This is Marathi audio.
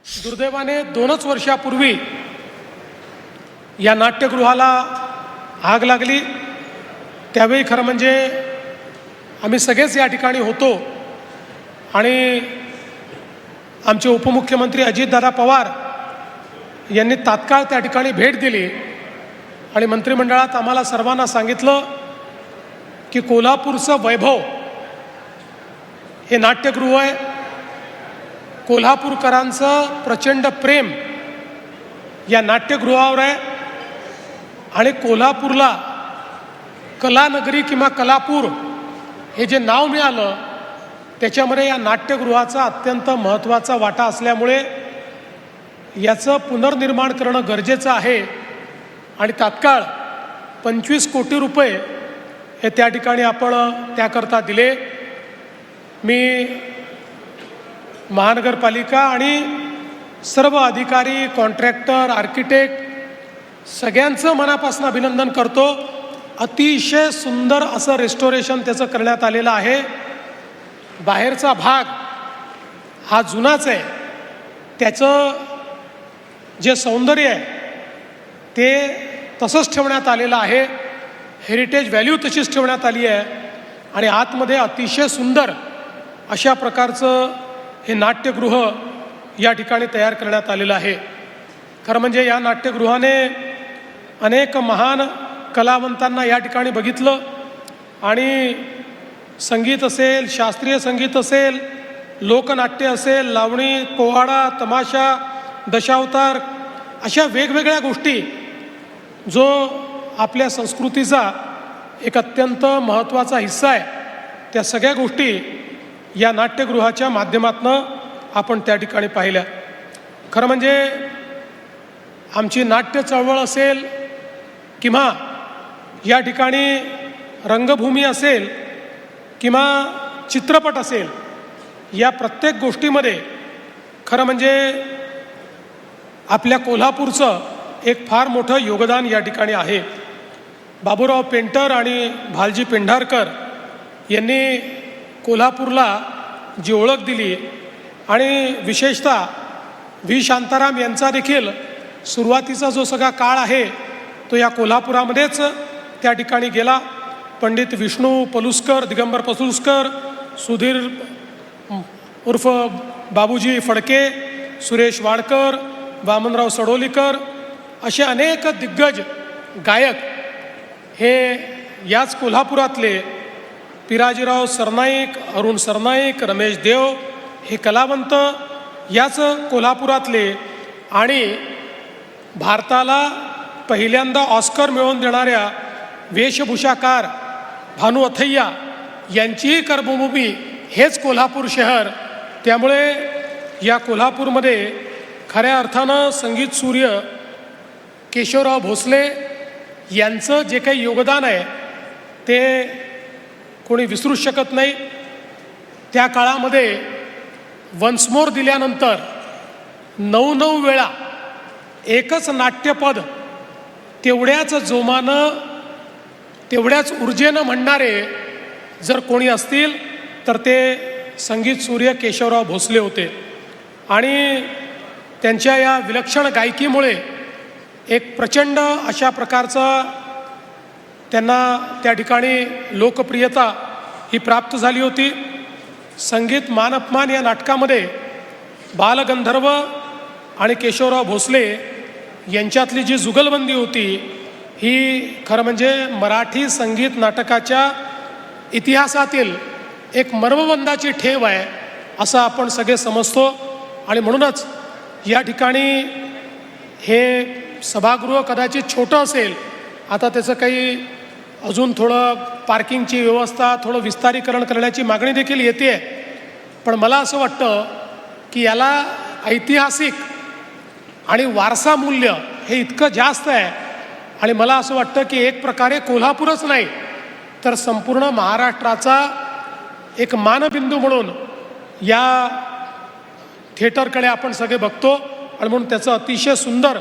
दुर्दैवाने 2च वर्षापूर्वी या नाट्यगृहाला आग लागली। त्यावेळी खरं म्हणजे आम्ही सगळेच या ठिकाणी होतो आणि आमचे उपमुख्यमंत्री अजितदादा पवार यांनी तात्काळ त्या ठिकाणी भेट दिली आणि मंत्रिमंडळात आम्हाला सर्वांना सांगितलं की कोल्हापूरचं वैभव हे नाट्यगृह आहे। कोल्हापूरकरांचं प्रचंड प्रेम या नाट्यगृहावर आहे आणि कोल्हापूरला कलानगरी किंवा कलापूर हे जे नाव मिळालं त्याच्यामध्ये या नाट्यगृहाचा अत्यंत महत्त्वाचा वाटा असल्यामुळे याचं पुनर्निर्माण करणं गरजेचं आहे आणि तात्काळ 25 कोटी रुपये हे त्या ठिकाणी आपण त्याकरता दिले। मी महानगरपालिका आणि सर्व अधिकारी, कॉन्ट्रॅक्टर, आर्किटेक्ट सगळ्यांचं मनापासून अभिनंदन करतो। अतिशय सुंदर असं रेस्टोरेशन त्याचं करण्यात आलेलं आहे। बाहेरचा भाग हा जुनाच आहे, त्याचं जे सौंदर्य आहे ते तसंच ठेवण्यात आलेलं आहे, हेरिटेज व्हॅल्यू तशीच ठेवण्यात आली आहे आणि आतमध्ये अतिशय सुंदर अशा प्रकारचं हे नाट्यगृह या ठिकाणी तयार करण्यात आलेलं आहे। खरं म्हणजे या नाट्यगृहाने अनेक महान कलावंतांना या ठिकाणी बघितलं आणि संगीत असेल, शास्त्रीय संगीत असेल, लोकनाट्य असेल, लावणी, पोवाडा, तमाशा, दशावतार अशा वेगवेगळ्या गोष्टी जो आपल्या संस्कृतीचा एक अत्यंत महत्त्वाचा हिस्सा आहे, त्या सगळ्या गोष्टी या नाट्यगृहाच्या माध्यमातून आपण त्या ठिकाणी पाहिल्या। खरं म्हणजे आमची नाट्य चळवळ असेल किंवा या ठिकाणी रंगभूमी असेल किंवा चित्रपट असेल, या प्रत्येक गोष्टीमध्ये खरं म्हणजे आपल्या कोल्हापूरचं एक फार मोठं योगदान या ठिकाणी आहे। बाबूराव पेंटर आणि भालजी पेंढारकर यांनी कोल्हापूरला जी ओळख दिली आणि विशेषतः व्ही शांताराम यांचा देखील सुरुवातीचा जो सगळा काळ आहे तो या कोल्हापुरामध्येच त्या ठिकाणी गेला। पंडित विष्णू पलुस्कर, दिगंबर पलुस्कर, सुधीर उर्फ बाबूजी फडके, सुरेश वाडकर, वामनराव सडोलीकर असे अनेक दिग्गज गायक हे याच कोल्हापुरातले, पिराजीराव सरनाईक, अरुण सरनाईक, रमेश देव हे कलावंत याच कोल्हापुरातले आणि भारताला पहिल्यांदा ऑस्कर मिळवून देणाऱ्या वेशभूषाकार भानू अथय्या यांचीही कर्मभूमी हेच कोल्हापूर शहर। त्यामुळे या कोल्हापूरमध्ये खऱ्या अर्थानं संगीत सूर्य केशवराव भोसले यांचं जे काही योगदान आहे ते कोणी विसरू शकत नाही। त्या काळामध्ये वन्स मोर दिल्यानंतर 9 वेळा एकच नाट्यपद तेवढ्याच जोमानं, तेवढ्याच ऊर्जेनं म्हणणारे जर कोणी असतील तर ते संगीत सूर्य केशवराव भोसले होते आणि त्यांच्या या विलक्षण गायकीमुळे एक प्रचंड अशा प्रकारचा त्यांना त्या ठिकाणी लोकप्रियता ही प्राप्त झाली होती। संगीत मान अपमान या नाटकामध्ये बालगंधर्व आणि केशवराव भोसले यांच्यातली जी जुगलबंदी होती ही खरं म्हणजे मराठी संगीत नाटकाच्या इतिहासातील एक मर्मबंधाची ठेव आहे असं आपण सगळे समजतो आणि म्हणूनच या ठिकाणी हे सभागृह कदाचित छोटं असेल, आता त्याचं काही अजून थोडं पार्किंगची व्यवस्था, थोडं विस्तारीकरण करण्याची मागणी देखील येते आहे, पण मला असं वाटतं की याला ऐतिहासिक आणि वारसा मूल्य हे इतकं जास्त आहे आणि मला असं वाटतं की एक प्रकारे कोल्हापूरच नाही तर संपूर्ण महाराष्ट्राचा एक मानबिंदू म्हणून या थिएटरकडे आपण सगळे बघतो आणि म्हणून त्याचं अतिशय सुंदर